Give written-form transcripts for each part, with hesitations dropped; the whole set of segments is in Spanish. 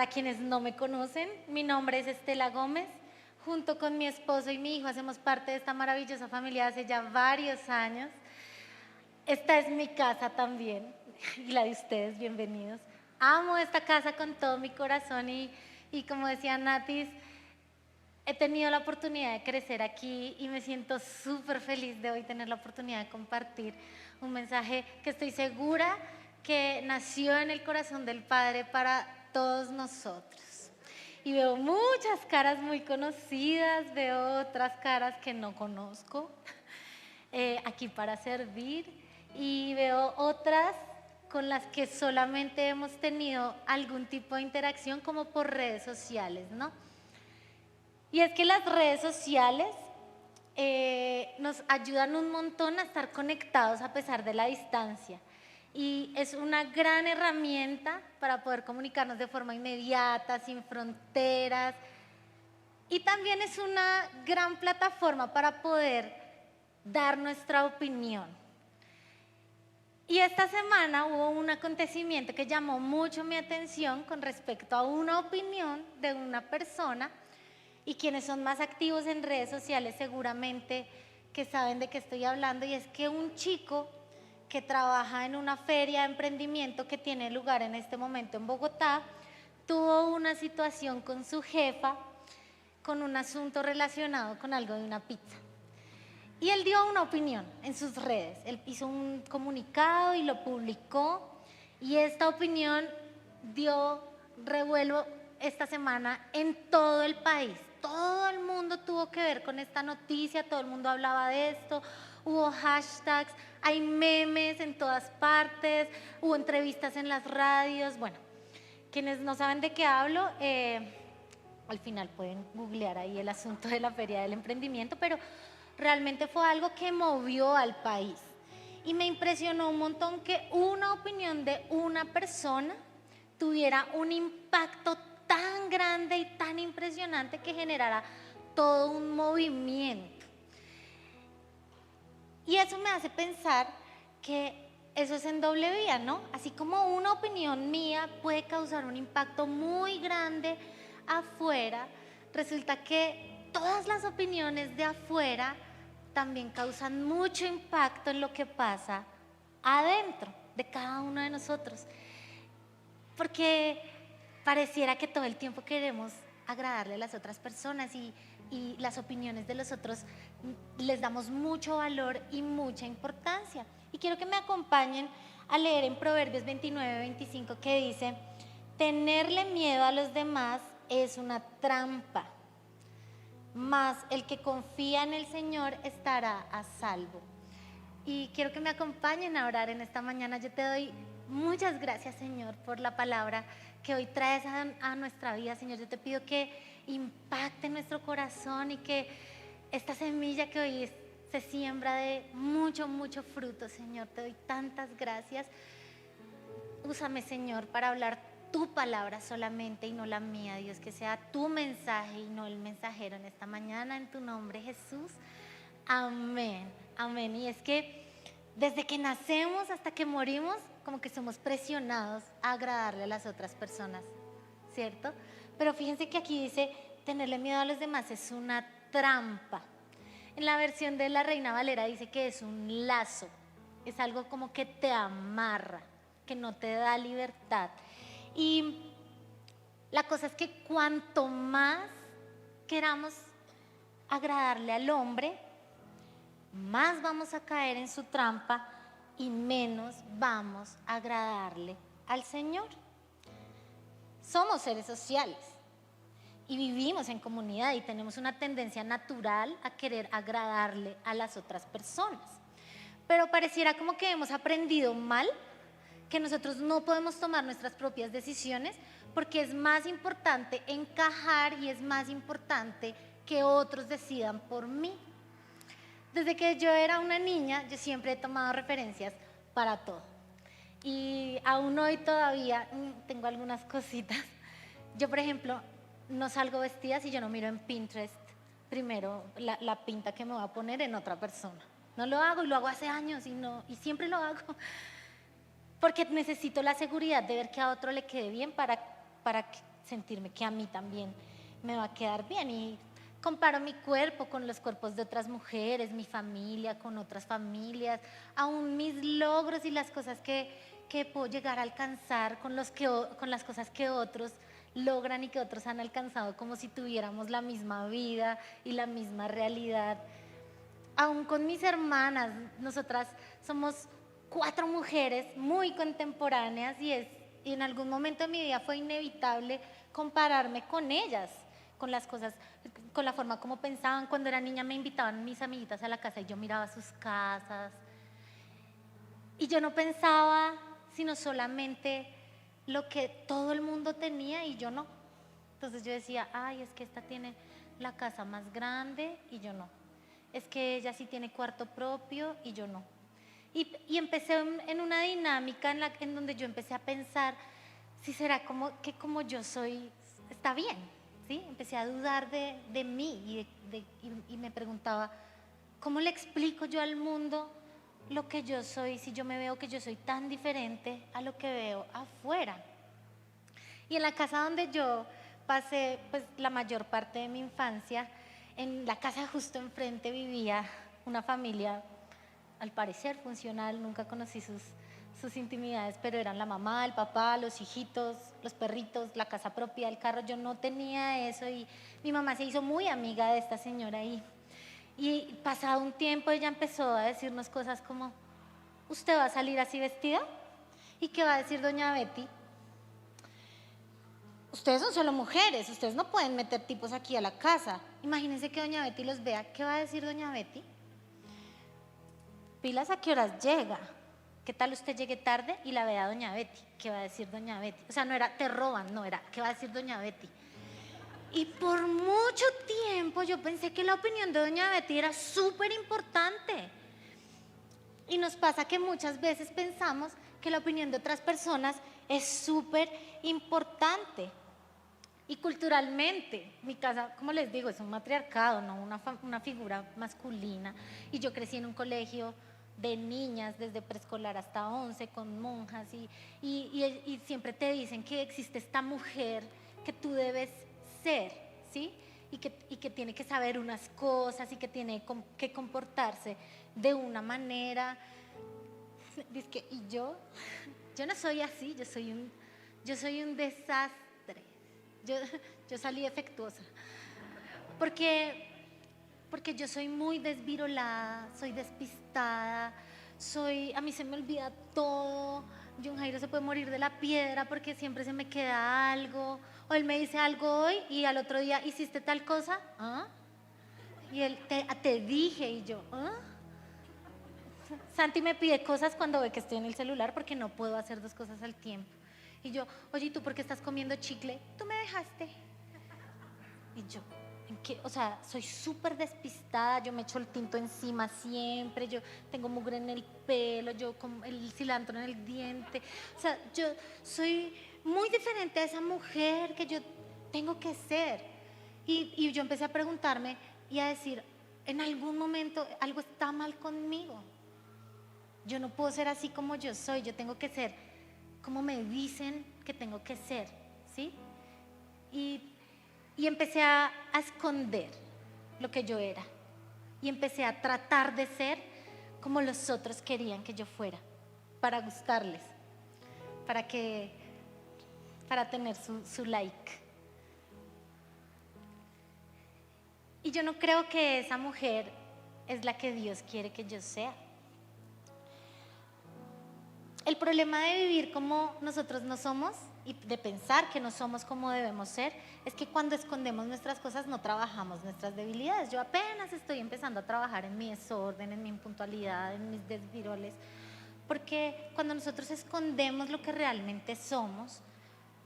Para quienes no me conocen, mi nombre es Estela Gómez. Junto con mi esposo y mi hijo hacemos parte de esta maravillosa familia hace ya varios años. Esta es mi casa también y la de ustedes, bienvenidos. Amo esta casa con todo mi corazón y como decía Natis, he tenido la oportunidad de crecer aquí y me siento súper feliz de hoy tener la oportunidad de compartir un mensaje que estoy segura que nació en el corazón del Padre para todos nosotros. Y veo muchas caras muy conocidas, veo otras caras que no conozco aquí para servir y veo otras con las que solamente hemos tenido algún tipo de interacción como por redes sociales, ¿no? Y es que las redes sociales nos ayudan un montón a estar conectados a pesar de la distancia. Y es una gran herramienta para poder comunicarnos de forma inmediata, sin fronteras. Y también es una gran plataforma para poder dar nuestra opinión. Y esta semana hubo un acontecimiento que llamó mucho mi atención con respecto a una opinión de una persona. Y quienes son más activos en redes sociales seguramente que saben de qué estoy hablando, y es que un chico que trabaja en una feria de emprendimiento que tiene lugar en este momento en Bogotá, tuvo una situación con su jefa con un asunto relacionado con algo de una pizza. Y él dio una opinión en sus redes, él hizo un comunicado y lo publicó, y esta opinión dio revuelo esta semana en todo el país. Todo el mundo tuvo que ver con esta noticia, todo el mundo hablaba de esto, hubo hashtags, hay memes en todas partes, hubo entrevistas en las radios. Bueno, quienes no saben de qué hablo, al final pueden googlear ahí el asunto de la Feria del Emprendimiento, pero realmente fue algo que movió al país. Y me impresionó un montón que una opinión de una persona tuviera un impacto tan grande y tan impresionante que generara todo un movimiento. Y eso me hace pensar que eso es en doble vía, ¿no? Así como una opinión mía puede causar un impacto muy grande afuera, resulta que todas las opiniones de afuera también causan mucho impacto en lo que pasa adentro de cada uno de nosotros. Porque pareciera que todo el tiempo queremos agradarle a las otras personas y las opiniones de los otros les damos mucho valor y mucha importancia. Y quiero que me acompañen a leer en Proverbios 29-25 que dice: tenerle miedo a los demás es una trampa, mas el que confía en el Señor estará a salvo. Y quiero que me acompañen a orar en esta mañana. Yo te doy muchas gracias, Señor, por la palabra que hoy traes a nuestra vida. Señor, yo te pido que impacte nuestro corazón y que esta semilla que hoy se siembra de mucho, mucho fruto. Señor, te doy tantas gracias. Úsame, Señor, para hablar tu palabra solamente y no la mía, Dios, que sea tu mensaje y no el mensajero en esta mañana, en tu nombre, Jesús. Amén, amén. Y es que desde que nacemos hasta que morimos, como que somos presionados a agradarle a las otras personas, ¿cierto? Pero fíjense que aquí dice, tenerle miedo a los demás es una trampa. En la versión de la Reina Valera dice que es un lazo, es algo como que te amarra, que no te da libertad. Y la cosa es que cuanto más queramos agradarle al hombre, más vamos a caer en su trampa y menos vamos a agradarle al Señor. Somos seres sociales y vivimos en comunidad y tenemos una tendencia natural a querer agradarle a las otras personas. Pero pareciera como que hemos aprendido mal que nosotros no podemos tomar nuestras propias decisiones porque es más importante encajar y es más importante que otros decidan por mí. Desde que yo era una niña, yo siempre he tomado referencias para todo. Y aún hoy todavía tengo algunas cositas. Yo, por ejemplo, no salgo vestida si yo no miro en Pinterest primero la pinta que me voy a poner en otra persona. No lo hago y lo hago hace años y siempre lo hago. Porque necesito la seguridad de ver que a otro le quede bien para sentirme que a mí también me va a quedar bien. Y comparo mi cuerpo con los cuerpos de otras mujeres, mi familia con otras familias, aún mis logros y las cosas que puedo llegar a alcanzar con las cosas que otros logran y que otros han alcanzado, como si tuviéramos la misma vida y la misma realidad. Aún con mis hermanas, nosotras somos 4 mujeres muy contemporáneas y en algún momento de mi vida fue inevitable compararme con ellas, con las cosas, con la forma como pensaban. Cuando era niña me invitaban mis amiguitas a la casa y yo miraba sus casas y yo no pensaba sino solamente lo que todo el mundo tenía y yo no. Entonces yo decía, ay, es que esta tiene la casa más grande y yo no. Es que ella sí tiene cuarto propio y yo no. Y empecé en una dinámica en donde yo empecé a pensar si será como yo soy, está bien, ¿sí? Empecé a dudar de mí y me preguntaba, ¿cómo le explico yo al mundo lo que yo soy si yo me veo que yo soy tan diferente a lo que veo afuera? Y en la casa donde yo pasé pues la mayor parte de mi infancia, en la casa justo enfrente vivía una familia al parecer funcional. Nunca conocí sus intimidades, pero eran la mamá, el papá, los hijitos, los perritos, la casa propia, el carro. Yo no tenía eso y mi mamá se hizo muy amiga de esta señora y pasado un tiempo ella empezó a decirnos cosas como, ¿usted va a salir así vestida? ¿Y qué va a decir doña Betty? Ustedes son solo mujeres, ustedes no pueden meter tipos aquí a la casa. Imagínense que doña Betty los vea. ¿Qué va a decir doña Betty? Pilas, ¿a qué horas llega? ¿Qué tal usted llegue tarde y la vea doña Betty? ¿Qué va a decir doña Betty? O sea, no era te roban, no era ¿qué va a decir doña Betty? Y por mucho tiempo yo pensé que la opinión de doña Betty era súper importante. Y nos pasa que muchas veces pensamos que la opinión de otras personas es súper importante. Y culturalmente, mi casa, como les digo, es un matriarcado, no una figura masculina. Y yo crecí en un colegio de niñas, desde preescolar hasta 11, con monjas. Y siempre te dicen que existe esta mujer que tú debes ser, ¿sí? Y que tiene que saber unas cosas y que tiene que comportarse de una manera. Y yo no soy así, yo soy un desastre. Yo salí defectuosa porque yo soy muy desvirolada, soy despistada, a mí se me olvida todo. John Jairo se puede morir de la piedra porque siempre se me queda algo, o él me dice algo hoy y al otro día hiciste tal cosa, ¿ah? Y él te dije y yo, ¿ah? Santi me pide cosas cuando ve que estoy en el celular porque no puedo hacer 2 cosas al tiempo. Y yo, oye, ¿y tú por qué estás comiendo chicle? Tú me dejaste. Y yo, ¿en qué? O sea, soy súper despistada, yo me echo el tinto encima siempre, yo tengo mugre en el pelo, yo con el cilantro en el diente. O sea, yo soy muy diferente a esa mujer que yo tengo que ser. Y yo empecé a preguntarme y a decir, en algún momento algo está mal conmigo. Yo no puedo ser así como yo soy, yo tengo que ser como me dicen que tengo que ser, ¿sí? Y empecé a esconder lo que yo era. Y empecé a tratar de ser como los otros querían que yo fuera, para gustarles, para tener su like. Y yo no creo que esa mujer es la que Dios quiere que yo sea. El problema de vivir como nosotros no somos y de pensar que no somos como debemos ser es que cuando escondemos nuestras cosas no trabajamos nuestras debilidades. Yo apenas estoy empezando a trabajar en mi desorden, en mi impuntualidad, en mis desviroles, porque cuando nosotros escondemos lo que realmente somos,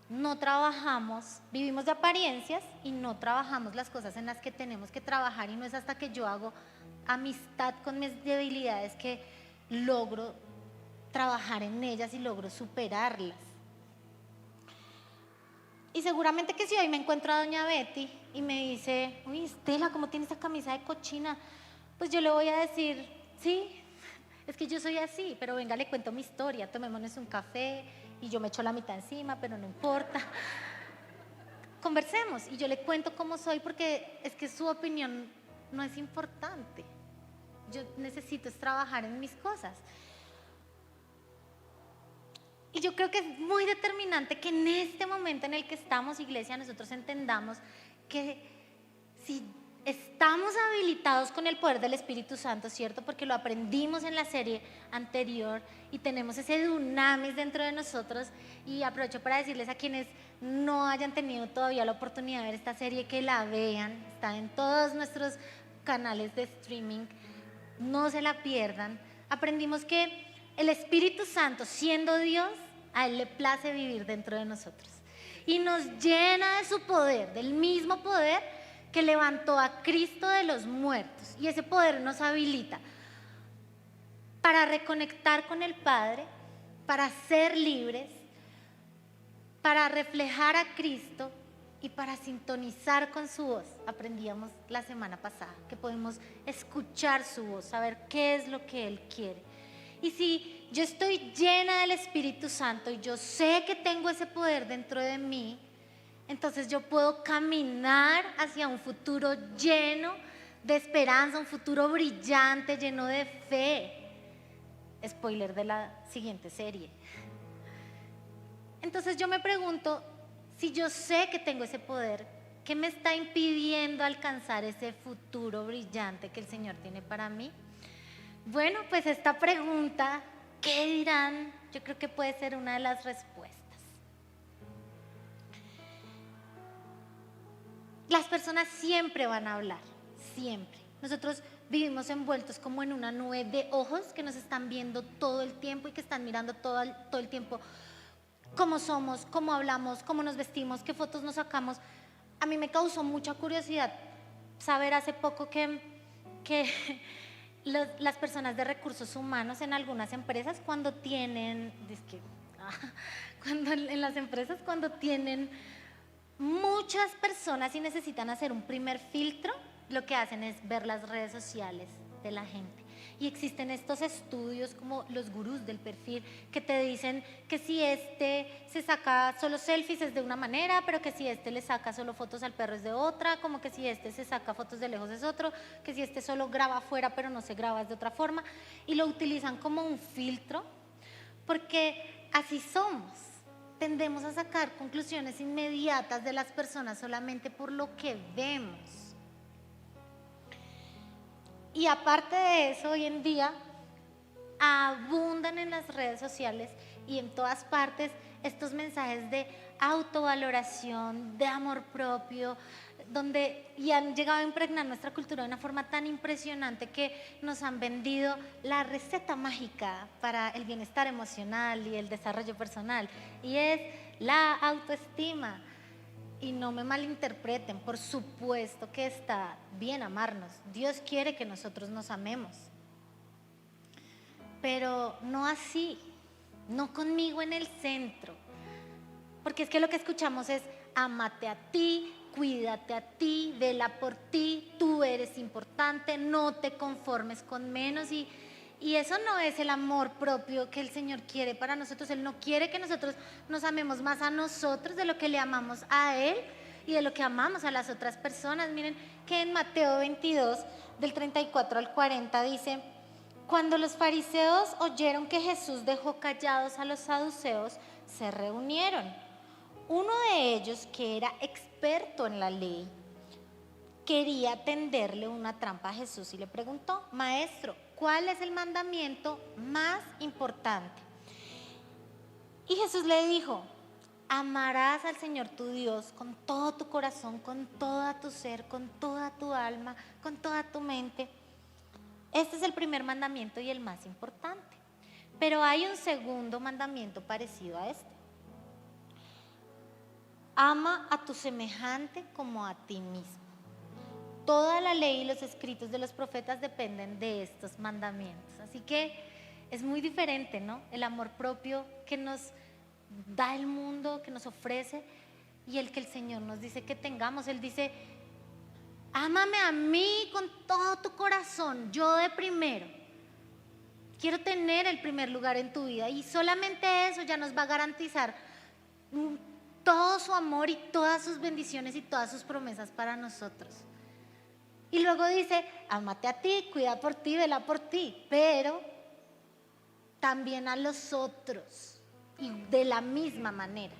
no trabajamos, vivimos de apariencias y no trabajamos las cosas en las que tenemos que trabajar, y no es hasta que yo hago amistad con mis debilidades que logro trabajar en ellas y logro superarlas. Y seguramente que si hoy me encuentro a doña Betty y me dice, uy, Estela, ¿cómo tiene esa camisa de cochina? Pues yo le voy a decir, sí, es que yo soy así, pero venga, le cuento mi historia, tomémonos un café y yo me echo la mitad encima, pero no importa. conversemos y yo le cuento cómo soy, porque es que su opinión no es importante. Yo necesito es trabajar en mis cosas. Y yo creo que es muy determinante que en este momento en el que estamos, iglesia, nosotros entendamos que si estamos habilitados con el poder del Espíritu Santo, ¿cierto? Porque lo aprendimos en la serie anterior y tenemos ese dunamis dentro de nosotros. Y aprovecho para decirles a quienes no hayan tenido todavía la oportunidad de ver esta serie, que la vean. Está en todos nuestros canales de streaming, no se la pierdan. Aprendimos que el Espíritu Santo, siendo Dios, a Él le place vivir dentro de nosotros y nos llena de su poder, del mismo poder que levantó a Cristo de los muertos. Y ese poder nos habilita para reconectar con el Padre, para ser libres, para reflejar a Cristo y para sintonizar con su voz. Aprendíamos la semana pasada que podemos escuchar su voz, saber qué es lo que Él quiere. Y si yo estoy llena del Espíritu Santo y yo sé que tengo ese poder dentro de mí, entonces yo puedo caminar hacia un futuro lleno de esperanza, un futuro brillante, lleno de fe. Spoiler de la siguiente serie. Entonces yo me pregunto, si yo sé que tengo ese poder, ¿qué me está impidiendo alcanzar ese futuro brillante que el Señor tiene para mí? Bueno, pues esta pregunta, ¿qué dirán? Yo creo que puede ser una de las respuestas. Las personas siempre van a hablar, siempre. Nosotros vivimos envueltos como en una nube de ojos que nos están viendo todo el tiempo y que están mirando todo el tiempo cómo somos, cómo hablamos, cómo nos vestimos, qué fotos nos sacamos. A mí me causó mucha curiosidad saber hace poco que las personas de recursos humanos en algunas empresas cuando tienen, en las empresas cuando tienen muchas personas y necesitan hacer un primer filtro, lo que hacen es ver las redes sociales de la gente. Y existen estos estudios como los gurús del perfil que te dicen que si se saca solo selfies es de una manera, pero que si le saca solo fotos al perro es de otra, como que si se saca fotos de lejos es otro, que si solo graba afuera pero no se graba es de otra forma, y lo utilizan como un filtro porque así somos. Tendemos a sacar conclusiones inmediatas de las personas solamente por lo que vemos. Y aparte de eso, hoy en día abundan en las redes sociales y en todas partes estos mensajes de autovaloración, de amor propio, y han llegado a impregnar nuestra cultura de una forma tan impresionante que nos han vendido la receta mágica para el bienestar emocional y el desarrollo personal, y es la autoestima. Y no me malinterpreten, por supuesto que está bien amarnos. Dios quiere que nosotros nos amemos. Pero no así, no conmigo en el centro. Porque es que lo que escuchamos es: ámate a ti, cuídate a ti, vela por ti, tú eres importante, no te conformes con menos. Y eso no es el amor propio que el Señor quiere para nosotros. Él no quiere que nosotros nos amemos más a nosotros de lo que le amamos a Él y de lo que amamos a las otras personas. Miren que en Mateo 22, del 34 al 40 dice: cuando los fariseos oyeron que Jesús dejó callados a los saduceos, se reunieron. Uno de ellos, que era experto en la ley, quería tenderle una trampa a Jesús y le preguntó: Maestro, ¿cuál es el mandamiento más importante? Y Jesús le dijo: amarás al Señor tu Dios con todo tu corazón, con todo tu ser, con toda tu alma, con toda tu mente. Este es el primer mandamiento y el más importante. Pero hay un segundo mandamiento parecido a este: ama a tu semejante como a ti mismo. Toda la ley y los escritos de los profetas dependen de estos mandamientos. Así que es muy diferente, ¿no? El amor propio que nos da el mundo, que nos ofrece, y el que el Señor nos dice que tengamos. Él dice: ámame a mí con todo tu corazón, yo de primero. Quiero tener el primer lugar en tu vida, y solamente eso ya nos va a garantizar todo su amor y todas sus bendiciones y todas sus promesas para nosotros. Y luego dice, ámate a ti, cuida por ti, vela por ti, pero también a los otros y de la misma manera.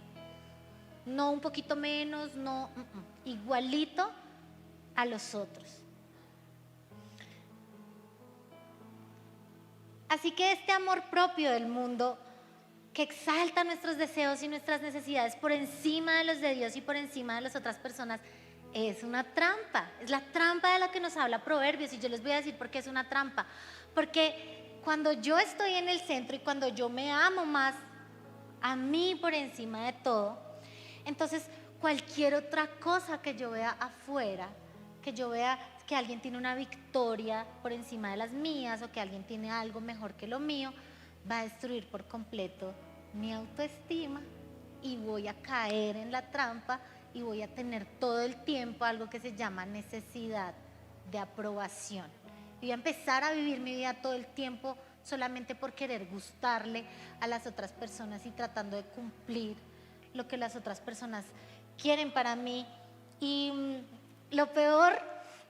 No un poquito menos, no, igualito a los otros. Así que este amor propio del mundo que exalta nuestros deseos y nuestras necesidades por encima de los de Dios y por encima de las otras personas es una trampa. Es la trampa de la que nos habla Proverbios, y yo les voy a decir por qué es una trampa. Porque cuando yo estoy en el centro y cuando yo me amo más a mí por encima de todo, entonces cualquier otra cosa que yo vea afuera, que yo vea que alguien tiene una victoria por encima de las mías o que alguien tiene algo mejor que lo mío, va a destruir por completo mi autoestima y voy a caer en la trampa y voy a tener todo el tiempo algo que se llama necesidad de aprobación. Y voy a empezar a vivir mi vida todo el tiempo solamente por querer gustarle a las otras personas y tratando de cumplir lo que las otras personas quieren para mí. Y lo peor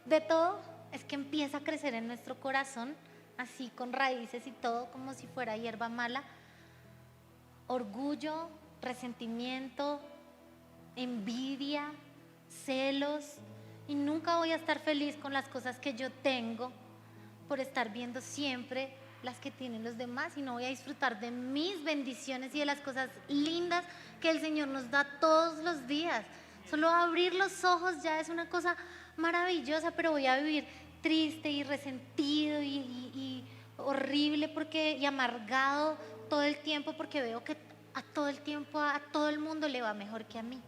de todo es que empieza a crecer en nuestro corazón, así con raíces y todo, como si fuera hierba mala, orgullo, resentimiento, envidia, celos, y nunca voy a estar feliz con las cosas que yo tengo por estar viendo siempre las que tienen los demás, y no voy a disfrutar de mis bendiciones y de las cosas lindas que el Señor nos da todos los días. Solo abrir los ojos ya es una cosa maravillosa, pero voy a vivir triste y resentido y horrible y amargado todo el tiempo porque veo que a todo el mundo le va mejor que a mí.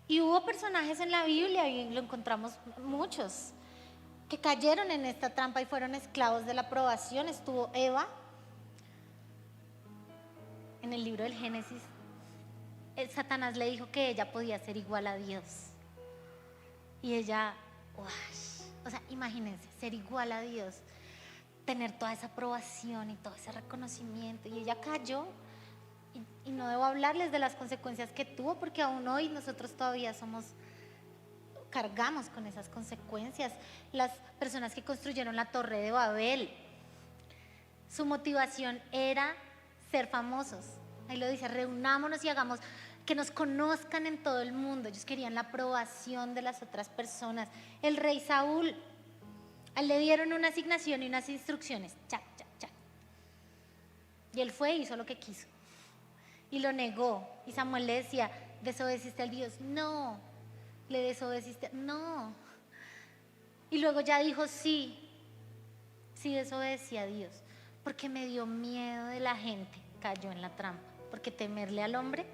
Y hubo personajes en la Biblia, y lo encontramos muchos, que cayeron en esta trampa y fueron esclavos de la aprobación. Estuvo Eva en el libro del Génesis. Satanás le dijo que ella podía ser igual a Dios. Y ella, o sea, imagínense, ser igual a Dios, tener toda esa aprobación y todo ese reconocimiento. Y ella cayó, y no debo hablarles de las consecuencias que tuvo, porque aún hoy nosotros todavía cargamos con esas consecuencias. Las personas que construyeron la Torre de Babel, su motivación era ser famosos. Ahí lo dice, reunámonos y hagamos que nos conozcan en todo el mundo. Ellos querían la aprobación de las otras personas. El rey Saúl, a él le dieron una asignación y unas instrucciones, chac, chac, chac. Y él fue y hizo lo que quiso. Y lo negó. Y Samuel le decía, ¿desobedeciste al Dios? No. ¿Le desobedeciste? No. Y luego ya dijo, sí desobedecí a Dios, porque me dio miedo de la gente. Cayó en la trampa, porque temerle al hombre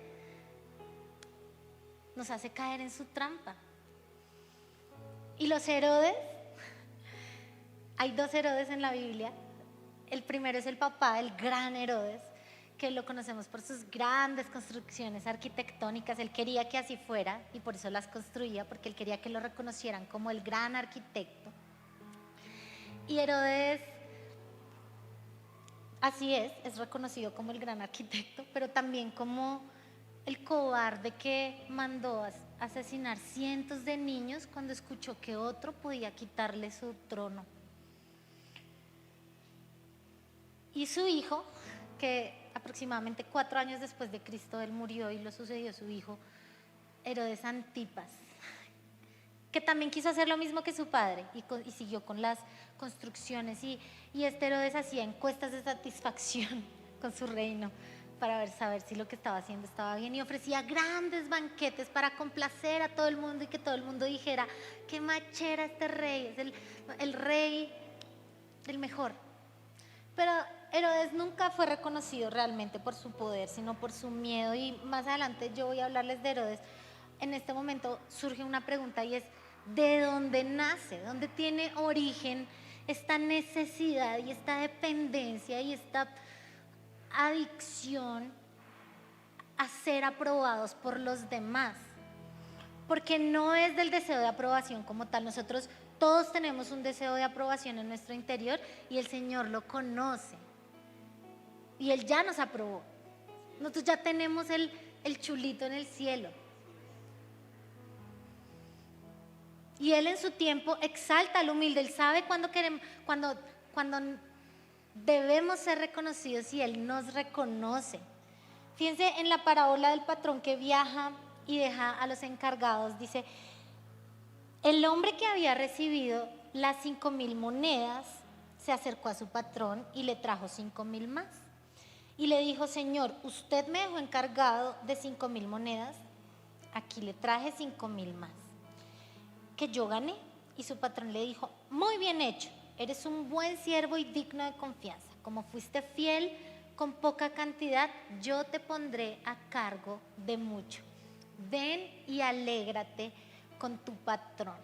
nos hace caer en su trampa. Y los Herodes, hay 2 Herodes en la Biblia. El primero es el papá, el gran Herodes, que lo conocemos por sus grandes construcciones arquitectónicas. Él quería que así fuera y por eso las construía, porque él quería que lo reconocieran como el gran arquitecto. Y Herodes, así es reconocido como el gran arquitecto, pero también como el cobarde que mandó a asesinar cientos de niños cuando escuchó que otro podía quitarle su trono. Y su hijo, que aproximadamente 4 años después de Cristo él murió, y lo sucedió su hijo, Herodes Antipas, que también quiso hacer lo mismo que su padre y siguió con las construcciones, y este Herodes hacía encuestas de satisfacción con su reino para saber si lo que estaba haciendo estaba bien, y ofrecía grandes banquetes para complacer a todo el mundo y que todo el mundo dijera, qué machera este rey, es el rey del mejor. Pero Herodes nunca fue reconocido realmente por su poder, sino por su miedo, y más adelante yo voy a hablarles de Herodes. En este momento surge una pregunta, y es, ¿de dónde nace? ¿Dónde tiene origen esta necesidad y esta dependencia y esta adicción a ser aprobados por los demás? Porque no es del deseo de aprobación como tal. Nosotros todos tenemos un deseo de aprobación en nuestro interior, y el Señor lo conoce y Él ya nos aprobó. Nosotros ya tenemos el el chulito en el cielo. Y Él en su tiempo exalta al humilde. Él sabe cuando debemos ser reconocidos y Él nos reconoce. Fíjense en la parábola del patrón que viaja y deja a los encargados. Dice, el hombre que había recibido las 5,000 monedas se acercó a su patrón y le trajo 5,000 más. Y le dijo, Señor, usted me dejó encargado de 5,000 monedas, aquí le traje 5,000 más, que yo gané. Y su patrón le dijo, muy bien hecho, eres un buen siervo y digno de confianza. Como fuiste fiel con poca cantidad, yo te pondré a cargo de mucho. Ven y alégrate con tu patrón.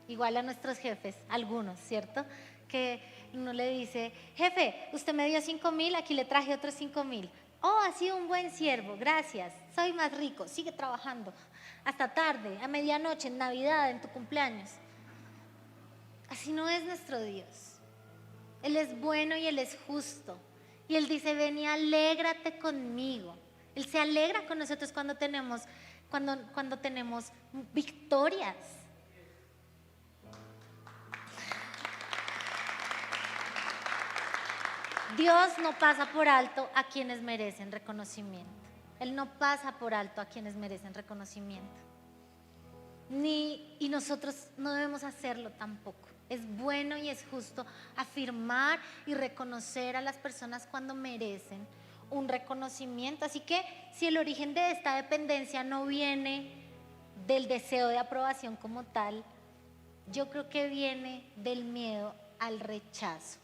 Igual a nuestros jefes, algunos, ¿cierto? Que uno le dice, jefe, usted me dio 5,000, aquí le traje otros 5,000. Oh, ha sido un buen siervo, gracias, soy más rico, sigue trabajando. Hasta tarde, a medianoche, en Navidad, en tu cumpleaños. Así no es nuestro Dios. Él es bueno y Él es justo. Y Él dice, ven y alégrate conmigo. Él se alegra con nosotros cuando tenemos victorias. Dios no pasa por alto a quienes merecen reconocimiento. Él no pasa por alto a quienes merecen reconocimiento. Y nosotros no debemos hacerlo tampoco. Es bueno y es justo afirmar y reconocer a las personas cuando merecen un reconocimiento. Así que si el origen de esta dependencia no viene del deseo de aprobación como tal, yo creo que viene del miedo al rechazo.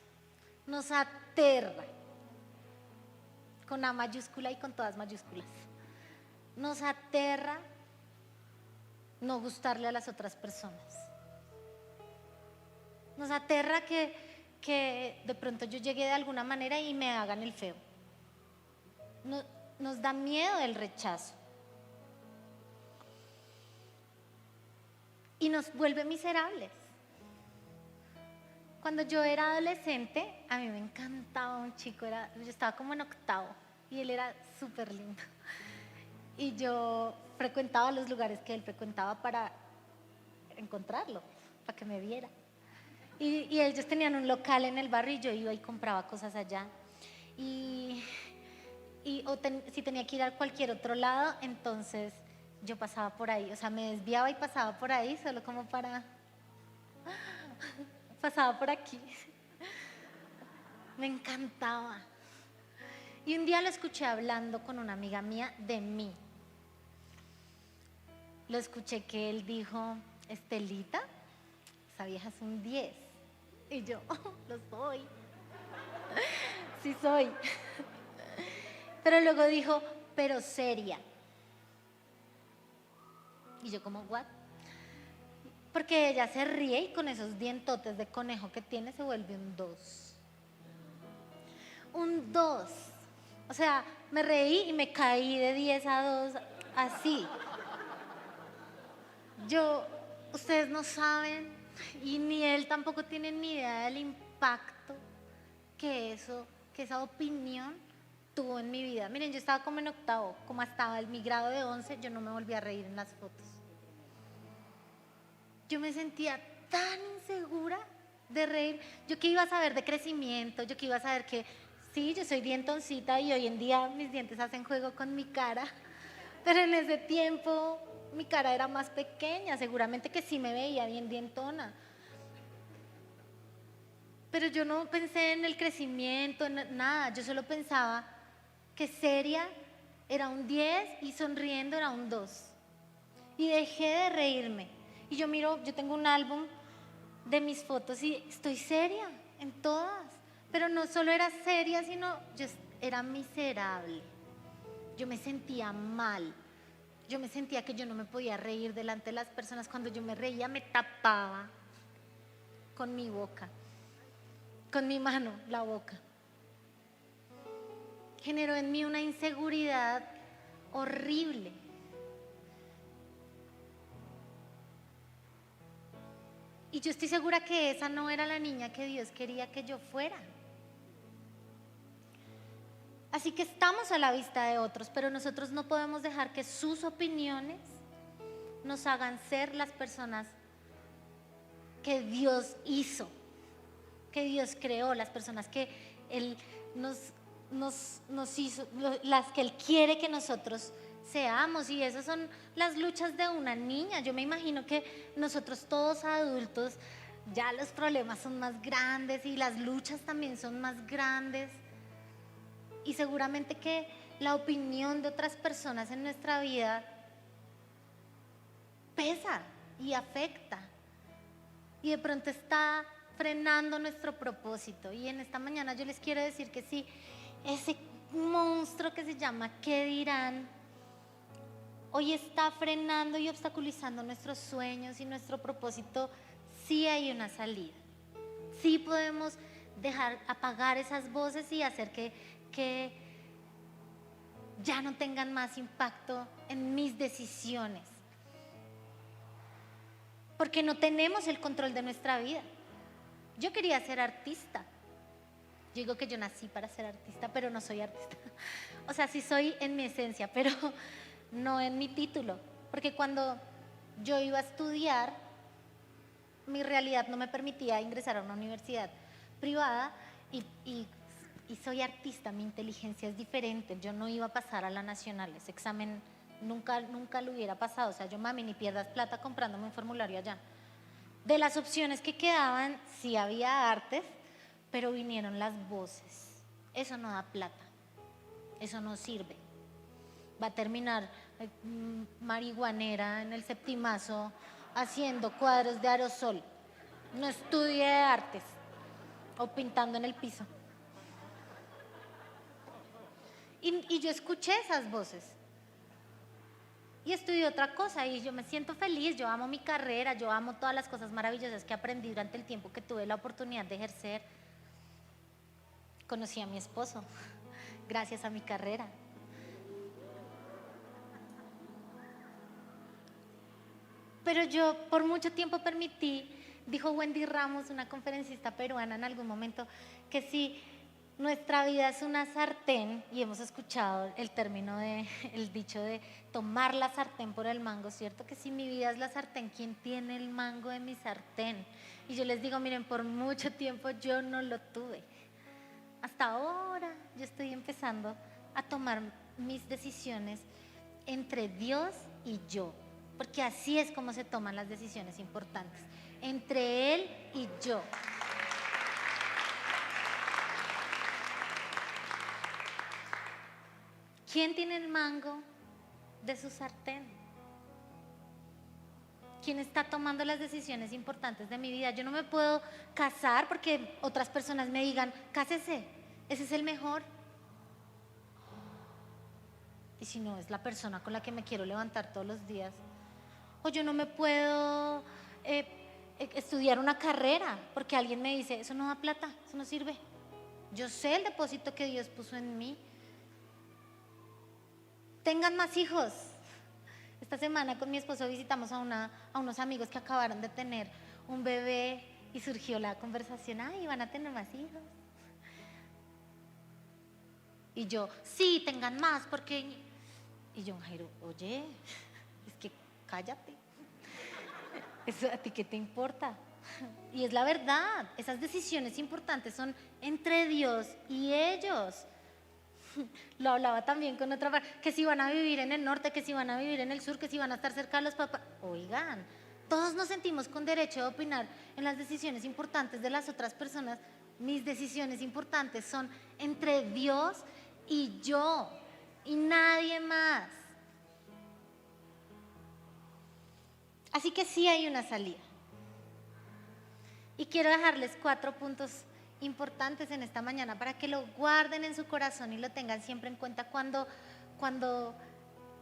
Nos aterra, con A mayúscula y con todas mayúsculas. Nos aterra no gustarle a las otras personas. Nos aterra que de pronto yo llegue de alguna manera y me hagan el feo. Nos da miedo el rechazo. Y nos vuelve miserables. Cuando yo era adolescente, a mí me encantaba un chico, yo estaba como en octavo y él era súper lindo. Y yo frecuentaba los lugares que él frecuentaba para encontrarlo, para que me viera. Y ellos tenían un local en el barrio y yo iba y compraba cosas allá. Si tenía que ir a cualquier otro lado, entonces yo pasaba por ahí, o sea, me desviaba y pasaba por ahí solo como pasaba por aquí. Me encantaba. Y un día lo escuché hablando con una amiga mía de mí. Lo escuché que él dijo, Estelita, esa vieja es un 10. Y yo, lo soy. Sí soy. Pero luego dijo, pero seria. Y yo como, ¿what? Porque ella se ríe y con esos dientotes de conejo que tiene se vuelve un 2. Un 2. O sea, me reí y me caí de 10 a 2, así. Ustedes no saben, y ni él tampoco tiene ni idea del impacto que esa opinión tuvo en mi vida. Miren, yo estaba como en octavo, como hasta mi grado de 11, yo no me volví a reír en las fotos. Yo me sentía tan insegura de reír. Yo que iba a saber de crecimiento, yo que iba a saber que sí, yo soy dientoncita y hoy en día mis dientes hacen juego con mi cara, pero en ese tiempo mi cara era más pequeña, seguramente que sí me veía bien dientona. Pero yo no pensé en el crecimiento, en nada, yo solo pensaba que seria era un 10 y sonriendo era un 2. Y dejé de reírme. Y yo tengo un álbum de mis fotos y estoy seria en todas. Pero no solo era seria, sino yo era miserable. Yo me sentía mal. Yo me sentía que yo no me podía reír delante de las personas. Cuando yo me reía me tapaba con mi boca, con mi mano, la boca. Generó en mí una inseguridad horrible. Y yo estoy segura que esa no era la niña que Dios quería que yo fuera. Así que estamos a la vista de otros, pero nosotros no podemos dejar que sus opiniones nos hagan ser las personas que Dios hizo, que Dios creó, las personas que Él nos hizo, las que Él quiere que nosotros seamos. Y esas son las luchas de una niña. Yo me imagino que nosotros todos adultos, ya los problemas son más grandes y las luchas también son más grandes. Y seguramente que la opinión de otras personas en nuestra vida pesa y afecta. Y de pronto está frenando nuestro propósito. Y en esta mañana yo les quiero decir que sí, ese monstruo que se llama ¿qué dirán? Hoy está frenando y obstaculizando nuestros sueños y nuestro propósito. Sí hay una salida. Sí podemos dejar apagar esas voces y hacer que ya no tengan más impacto en mis decisiones. Porque no tenemos el control de nuestra vida. Yo quería ser artista. Yo digo que yo nací para ser artista, pero no soy artista. O sea, sí soy en mi esencia, pero no en mi título. Porque cuando yo iba a estudiar, mi realidad no me permitía ingresar a una universidad privada y soy artista, mi inteligencia es diferente. Yo no iba a pasar a la nacional, ese examen nunca lo hubiera pasado. O sea, yo mami, ni pierdas plata comprándome un formulario allá. De las opciones que quedaban, sí había artes, pero vinieron las voces. Eso no da plata, eso no sirve. Va a terminar marihuanera en el septimazo haciendo cuadros de aerosol. No estudie artes o pintando en el piso. Y yo escuché esas voces. Y estudié otra cosa y yo me siento feliz, yo amo mi carrera, yo amo todas las cosas maravillosas que aprendí durante el tiempo que tuve la oportunidad de ejercer. Conocí a mi esposo gracias a mi carrera. Pero yo por mucho tiempo permití, dijo Wendy Ramos, una conferencista peruana en algún momento, que si nuestra vida es una sartén, y hemos escuchado el dicho de tomar la sartén por el mango, ¿cierto? Que si mi vida es la sartén, ¿quién tiene el mango de mi sartén? Y yo les digo, miren, por mucho tiempo yo no lo tuve. Hasta ahora yo estoy empezando a tomar mis decisiones entre Dios y yo, porque así es como se toman las decisiones importantes, entre Él y yo. ¿Quién tiene el mango de su sartén? ¿Quién está tomando las decisiones importantes de mi vida? Yo no me puedo casar porque otras personas me digan, cásese, ese es el mejor. Y si no, es la persona con la que me quiero levantar todos los días. O yo no me puedo estudiar una carrera porque alguien me dice, eso no da plata, eso no sirve. Yo sé el depósito que Dios puso en mí. Tengan más hijos. Esta semana con mi esposo visitamos a unos amigos que acabaron de tener un bebé y surgió la conversación, ay, van a tener más hijos. Y yo, sí, tengan más, porque... Y yo, Jairo, oye, es que cállate. ¿Eso a ti qué te importa? Y es la verdad, esas decisiones importantes son entre Dios y ellos. Lo hablaba también con otra, que si van a vivir en el norte, que si van a vivir en el sur, que si van a estar cerca de los papás. Oigan, todos nos sentimos con derecho de opinar en las decisiones importantes de las otras personas. Mis decisiones importantes son entre Dios y yo, y nadie más. Así que sí hay una salida. Y quiero dejarles 4 puntos importantes en esta mañana para que lo guarden en su corazón y lo tengan siempre en cuenta cuando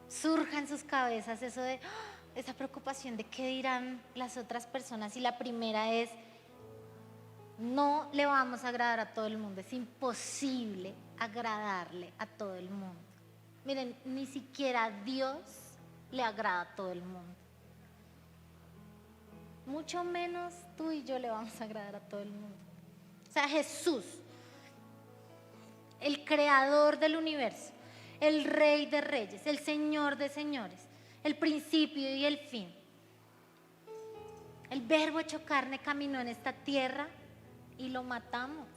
surja en sus cabezas eso de esa preocupación de qué dirán las otras personas. Y la primera es, no le vamos a agradar a todo el mundo, es imposible agradarle a todo el mundo. Miren, ni siquiera Dios le agrada a todo el mundo. Mucho menos tú y yo le vamos a agradar a todo el mundo. O sea, Jesús el creador del universo, el rey de reyes, el señor de señores, el principio y el fin. El verbo hecho carne caminó en esta tierra y lo matamos.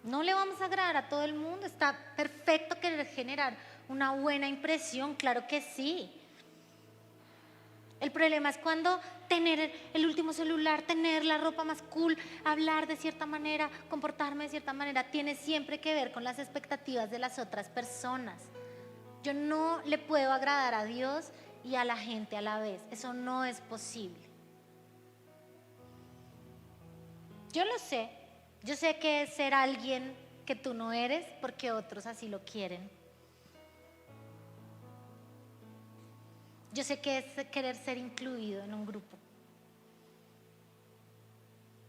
No le vamos a agradar a todo el mundo, está perfecto querer generar una buena impresión, claro que sí. El problema es cuando tener el último celular, tener la ropa más cool, hablar de cierta manera, comportarme de cierta manera, tiene siempre que ver con las expectativas de las otras personas. Yo no le puedo agradar a Dios y a la gente a la vez, eso no es posible. Yo lo sé, yo sé que es ser alguien que tú no eres porque otros así lo quieren. Yo sé que es querer ser incluido en un grupo.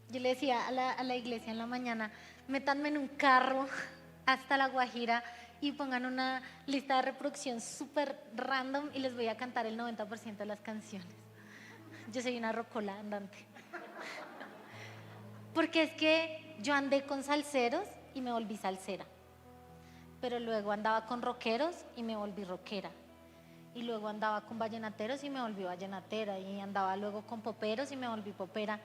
Yo le decía a la iglesia en la mañana, métanme en un carro hasta La Guajira y pongan una lista de reproducción súper random y les voy a cantar el 90% de las canciones. Yo soy una rocola andante. Porque es que yo andé con salseros y me volví salsera. Pero luego andaba con rockeros y me volví rockera. Y luego andaba con vallenateros y me volví vallenatera. Y andaba luego con poperos y me volví popera.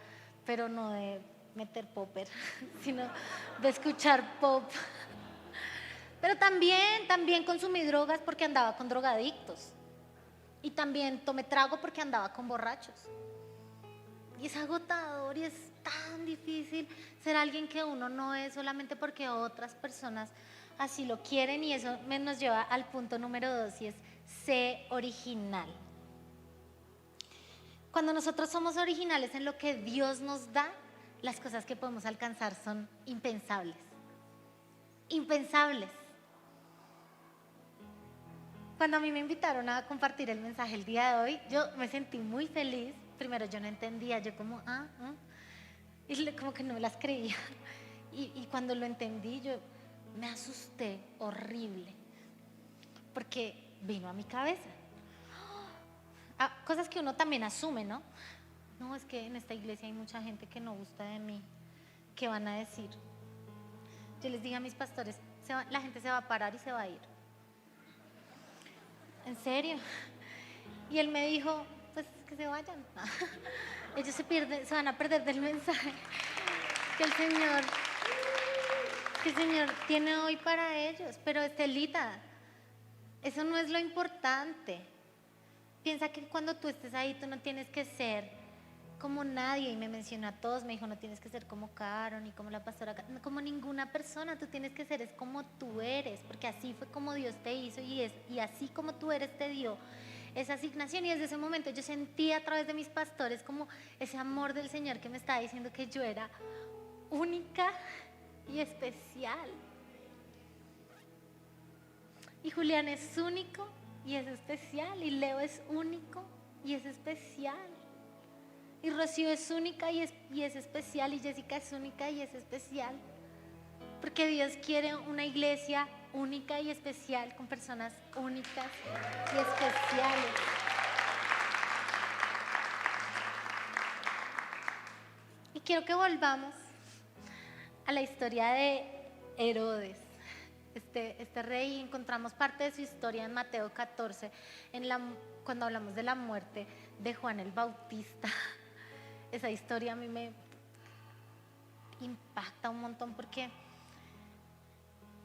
Pero no de meter popper, sino de escuchar pop. Pero también consumí drogas porque andaba con drogadictos. Y también tomé trago porque andaba con borrachos. Y es agotador y es tan difícil ser alguien que uno no es solamente porque otras personas así lo quieren. Y eso nos lleva al punto número 2 y es sé original. Cuando nosotros somos originales en lo que Dios nos da, las cosas que podemos alcanzar son impensables. Impensables. Cuando a mí me invitaron a compartir el mensaje el día de hoy, yo me sentí muy feliz. Primero yo no entendía, yo como, y como que no me las creía. Y cuando lo entendí, yo me asusté horrible, porque vino a mi cabeza. Cosas que uno también asume, ¿no? No, es que en esta iglesia hay mucha gente que no gusta de mí. ¿Qué van a decir? Yo les dije a mis pastores, la gente se va a parar y se va a ir. ¿En serio? Y él me dijo, pues que se vayan. Ellos se van a perder del mensaje que el Señor tiene hoy para ellos. Pero Estelita, eso no es lo importante. Piensa que cuando tú estés ahí, tú no tienes que ser como nadie. Y me mencionó a todos, me dijo, no tienes que ser como Caro, ni como la pastora, como ninguna persona. Tú tienes que ser, es como tú eres, porque así fue como Dios te hizo y así como tú eres te dio esa asignación. Y desde ese momento yo sentí a través de mis pastores como ese amor del Señor que me estaba diciendo que yo era única y especial. Y Julián es único y es especial, y Leo es único y es especial, y Rocío es única y es especial, y Jessica es única y es especial, porque Dios quiere una iglesia única y especial con personas únicas y especiales. Y quiero que volvamos a la historia de Herodes. Este rey, encontramos parte de su historia en Mateo 14, cuando hablamos de la muerte de Juan el Bautista. Esa historia a mí me impacta un montón porque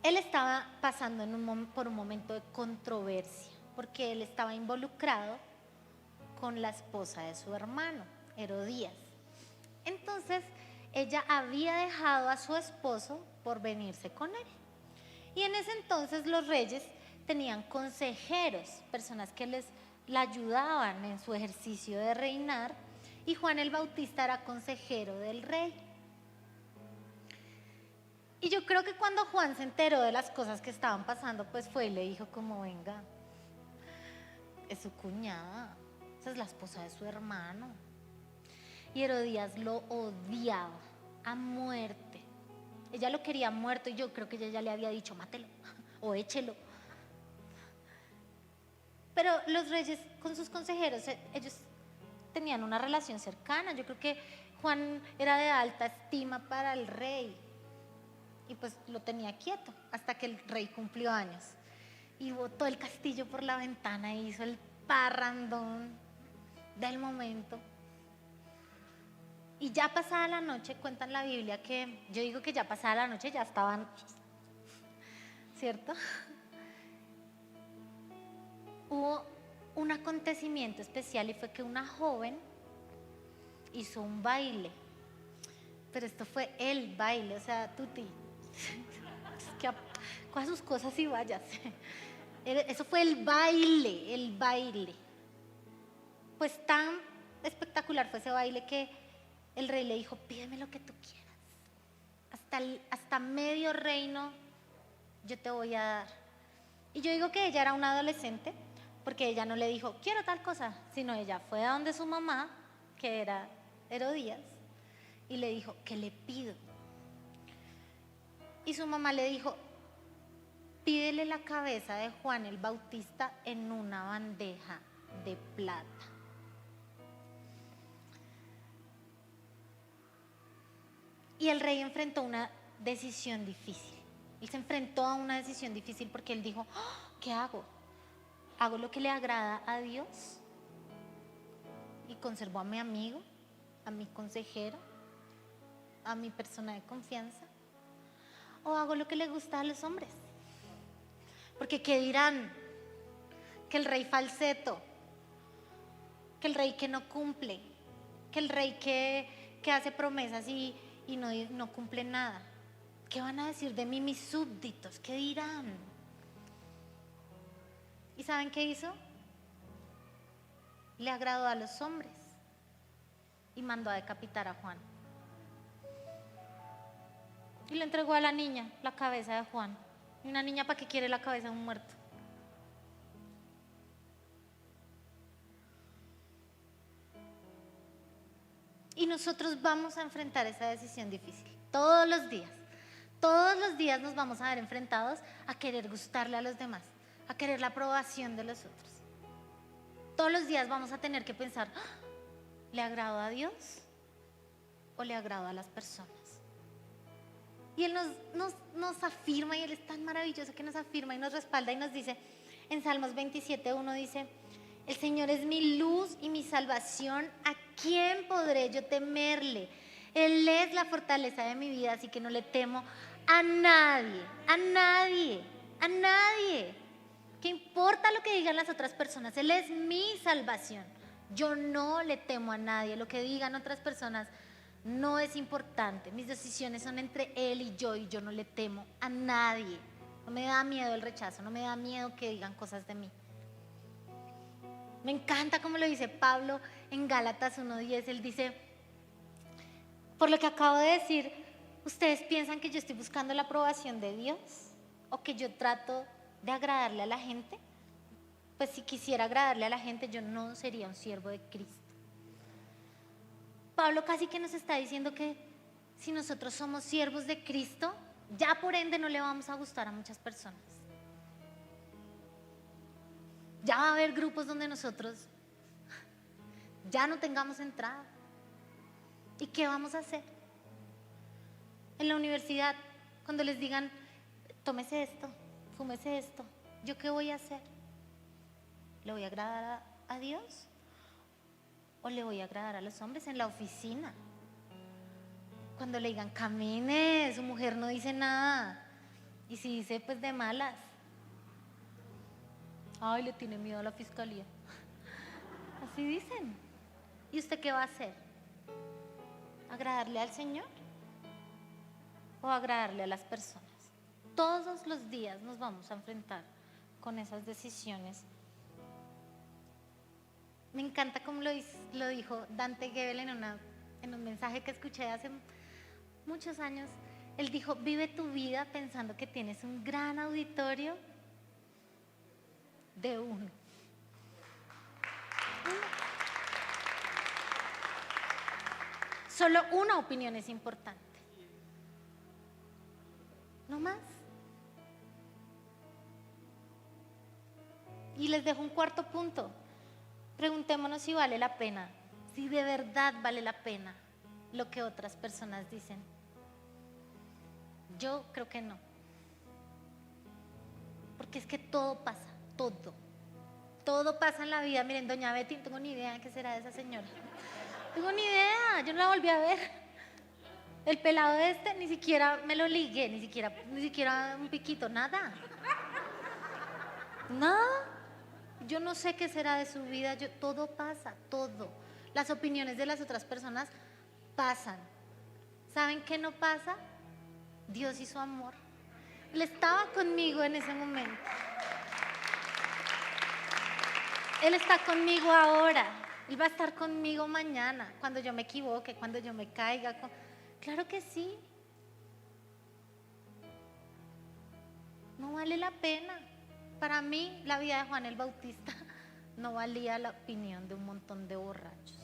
él estaba pasando por un momento de controversia, porque él estaba involucrado con la esposa de su hermano, Herodías. Entonces, ella había dejado a su esposo por venirse con él. Y en ese entonces los reyes tenían consejeros, personas que la ayudaban en su ejercicio de reinar, y Juan el Bautista era consejero del rey. Y yo creo que cuando Juan se enteró de las cosas que estaban pasando, pues fue y le dijo como, venga, es su cuñada, esa es la esposa de su hermano. Y Herodías lo odiaba a muerte. Ella lo quería muerto y yo creo que ella ya le había dicho, mátelo o échelo. Pero los reyes con sus consejeros, ellos tenían una relación cercana. Yo creo que Juan era de alta estima para el rey. pues lo tenía quieto hasta que el rey cumplió años. Y botó el castillo por la ventana e hizo el parrandón del momento. Y ya pasada la noche, cuenta en la Biblia que, yo digo que ya pasada la noche ya estaban, ¿cierto? Hubo un acontecimiento especial y fue que una joven hizo un baile. Pero esto fue el baile, o sea, Tuti, coja sus cosas y váyase. Eso fue el baile, el baile. Pues tan espectacular fue ese baile que el rey le dijo, pídeme lo que tú quieras. Hasta medio reino yo te voy a dar. Y yo digo que ella era una adolescente, porque ella no le dijo, quiero tal cosa, sino ella fue a donde su mamá, que era Herodías, y le dijo, ¿qué le pido? Y su mamá le dijo, pídele la cabeza de Juan el Bautista en una bandeja de plata. Y el rey enfrentó una decisión difícil. Él se enfrentó a una decisión difícil porque él dijo, ¿qué hago? ¿Hago lo que le agrada a Dios? Y conservo a mi amigo, a mi consejero, a mi persona de confianza. ¿O hago lo que le gusta a los hombres? Porque ¿qué dirán? Que el rey falseto, que el rey que no cumple, que el rey que hace promesas y no cumple nada. ¿Qué van a decir de mí mis súbditos? ¿Qué dirán? ¿Y saben qué hizo? Le agradó a los hombres y mandó a decapitar a Juan. Y le entregó a la niña la cabeza de Juan. ¿Y una niña para qué quiere la cabeza de un muerto? Y nosotros vamos a enfrentar esa decisión difícil todos los días. Todos los días nos vamos a ver enfrentados a querer gustarle a los demás, a querer la aprobación de los otros. Todos los días vamos a tener que pensar, ¿le agrado a Dios o le agrado a las personas? Y Él nos afirma, y Él es tan maravilloso que nos afirma y nos respalda y nos dice, en Salmos 27:1 dice, el Señor es mi luz y mi salvación, ¿a quién podré yo temerle? Él es la fortaleza de mi vida, así que no le temo a nadie, a nadie, a nadie. ¿Qué importa lo que digan las otras personas? Él es mi salvación. Yo no le temo a nadie. Lo que digan otras personas no es importante. Mis decisiones son entre Él y yo no le temo a nadie. No me da miedo el rechazo, no me da miedo que digan cosas de mí. Me encanta como lo dice Pablo en Gálatas 1:10. Él dice, por lo que acabo de decir, ¿ustedes piensan que yo estoy buscando la aprobación de Dios? ¿O que yo trato de agradarle a la gente? Pues si quisiera agradarle a la gente, yo no sería un siervo de Cristo. Pablo casi que nos está diciendo que si nosotros somos siervos de Cristo, ya por ende no le vamos a gustar a muchas personas. Ya va a haber grupos donde nosotros ya no tengamos entrada. ¿Y qué vamos a hacer? En la universidad, cuando les digan, tómese esto, fúmese esto, ¿yo qué voy a hacer? ¿Le voy a agradar a Dios? ¿O le voy a agradar a los hombres? En la oficina, cuando le digan, camine, su mujer no dice nada. Y si dice, pues de malas. Ay, le tiene miedo a la fiscalía. Así dicen. ¿Y usted qué va a hacer? ¿Agradarle al Señor o agradarle a las personas? Todos los días nos vamos a enfrentar con esas decisiones. Me encanta como lo dijo Dante Gebel en un mensaje que escuché hace muchos años. Él dijo, vive tu vida pensando que tienes un gran auditorio de uno. Solo una opinión es importante. No más. Y les dejo un cuarto punto. Preguntémonos si vale la pena, si de verdad vale la pena lo que otras personas dicen. Yo creo que no. Porque es que todo pasa, todo. Todo pasa en la vida. Miren, doña Betty, no tengo ni idea de qué será de esa señora. No tengo ni idea, yo no la volví a ver. El pelado de este ni siquiera me lo ligué, ni siquiera un piquito, nada. Nada. Yo no sé qué será de su vida, todo pasa, todo. Las opiniones de las otras personas pasan. ¿Saben qué no pasa? Dios y su amor. Él estaba conmigo en ese momento. Él está conmigo ahora. Él va a estar conmigo mañana, cuando yo me equivoque, cuando yo me caiga. Claro que sí. No vale la pena. Para mí, la vida de Juan el Bautista no valía la opinión de un montón de borrachos.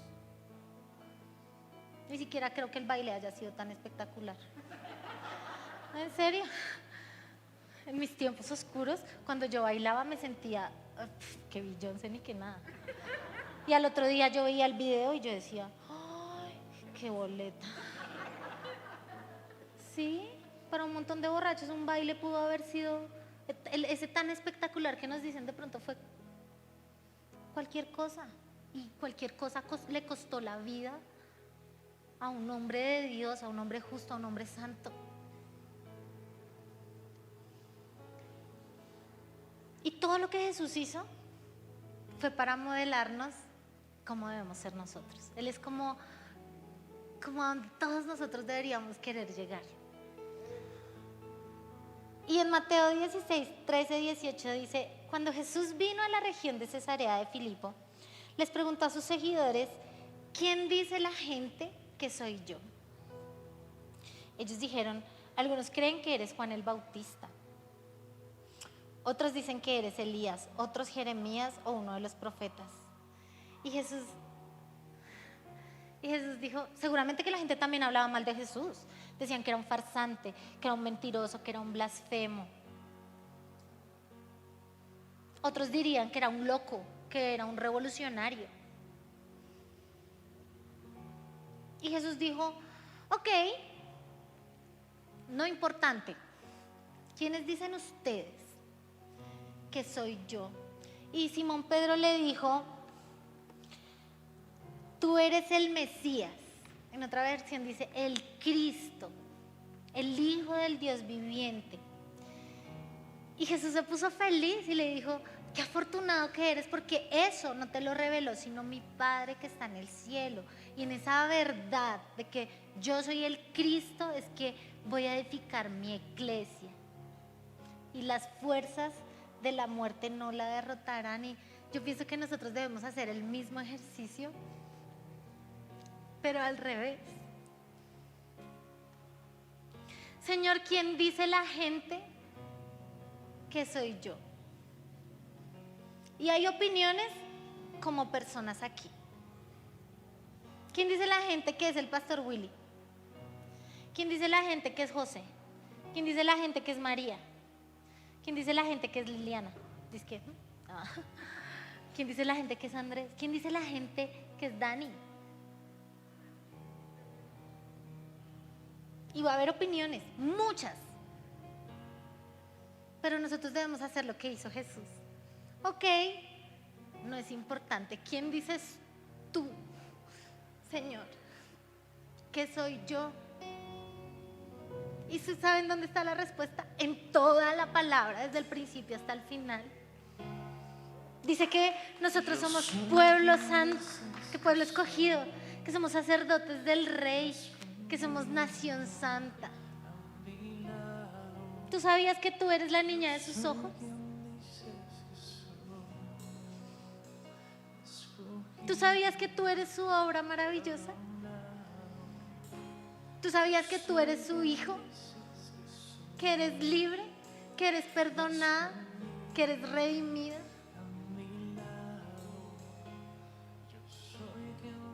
Ni siquiera creo que el baile haya sido tan espectacular. ¿En serio? En mis tiempos oscuros, cuando yo bailaba me sentía que Beyoncé ni que nada. Y al otro día yo veía el video y yo decía, ¡ay, qué boleta! Sí, para un montón de borrachos un baile pudo haber sido ese tan espectacular que nos dicen de pronto fue cualquier cosa. Y cualquier cosa le costó la vida a un hombre de Dios, a un hombre justo, a un hombre santo. Y todo lo que Jesús hizo fue para modelarnos cómo debemos ser nosotros. Él es como a donde todos nosotros deberíamos querer llegar. Y en Mateo 16, 13, 18 dice, cuando Jesús vino a la región de Cesarea de Filipo, les preguntó a sus seguidores, ¿quién dice la gente que soy yo? Ellos dijeron, algunos creen que eres Juan el Bautista, otros dicen que eres Elías, otros Jeremías o uno de los profetas. Y Jesús dijo, seguramente que la gente también hablaba mal de Jesús. Decían que era un farsante, que era un mentiroso, que era un blasfemo. Otros dirían que era un loco, que era un revolucionario. Y Jesús dijo, ok, no importante. ¿Quiénes dicen ustedes que soy yo? Y Simón Pedro le dijo, tú eres el Mesías. En otra versión dice, el Cristo, el Hijo del Dios viviente. Y Jesús se puso feliz y le dijo, qué afortunado que eres, porque eso no te lo reveló sino mi Padre que está en el cielo. Y en esa verdad de que yo soy el Cristo es que voy a edificar mi iglesia. Y las fuerzas de la muerte no la derrotarán. Y yo pienso que nosotros debemos hacer el mismo ejercicio, pero al revés. Señor, ¿quién dice la gente que soy yo? Y hay opiniones como personas aquí. ¿Quién dice la gente que es el pastor Willy? ¿Quién dice la gente que es José? ¿Quién dice la gente que es María? ¿Quién dice la gente que es Liliana? ¿Dice que? ¿Quién dice la gente que es Andrés? ¿Quién dice la gente que es Dani? Y va a haber opiniones, muchas. Pero nosotros debemos hacer lo que hizo Jesús. Ok, no es importante. ¿Quién dices tú, Señor? ¿Qué soy yo? ¿Y saben dónde está la respuesta? En toda la palabra, desde el principio hasta el final. Dice que nosotros somos pueblo santo, que pueblo escogido, que somos sacerdotes del Rey, que somos nación santa. ¿Tú sabías que tú eres la niña de sus ojos? ¿Tú sabías que tú eres su obra maravillosa? ¿Tú sabías que tú eres su hijo? ¿Que eres libre? ¿Que eres perdonada? ¿Que eres redimida?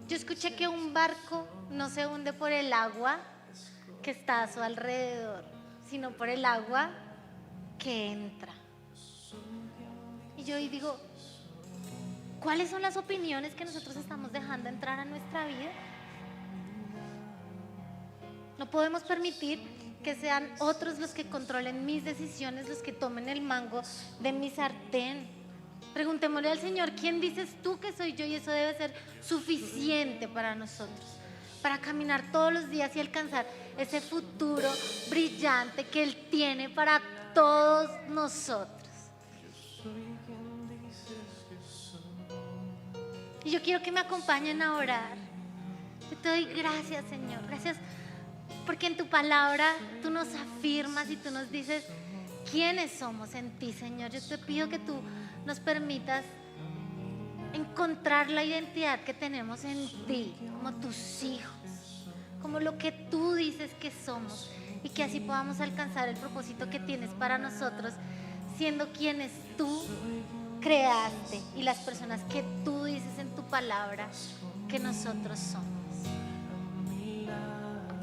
Yo escuché que un barco no se hunde por el agua que está a su alrededor, sino por el agua que entra. Y yo digo, ¿cuáles son las opiniones que nosotros estamos dejando entrar a nuestra vida? No podemos permitir que sean otros los que controlen mis decisiones, los que tomen el mango de mi sartén. Preguntémosle al Señor, ¿quién dices tú que soy yo? Y eso debe ser suficiente para nosotros, para caminar todos los días y alcanzar ese futuro brillante que Él tiene para todos nosotros. Y yo quiero que me acompañen a orar. Yo te doy gracias, Señor. Gracias porque en tu palabra tú nos afirmas y tú nos dices quiénes somos en ti, Señor. Yo te pido que tú nos permitas encontrar la identidad que tenemos en ti, como tus hijos, como lo que tú dices que somos, y que así podamos alcanzar el propósito que tienes para nosotros, siendo quienes tú creaste y las personas que tú dices en tu palabra que nosotros somos.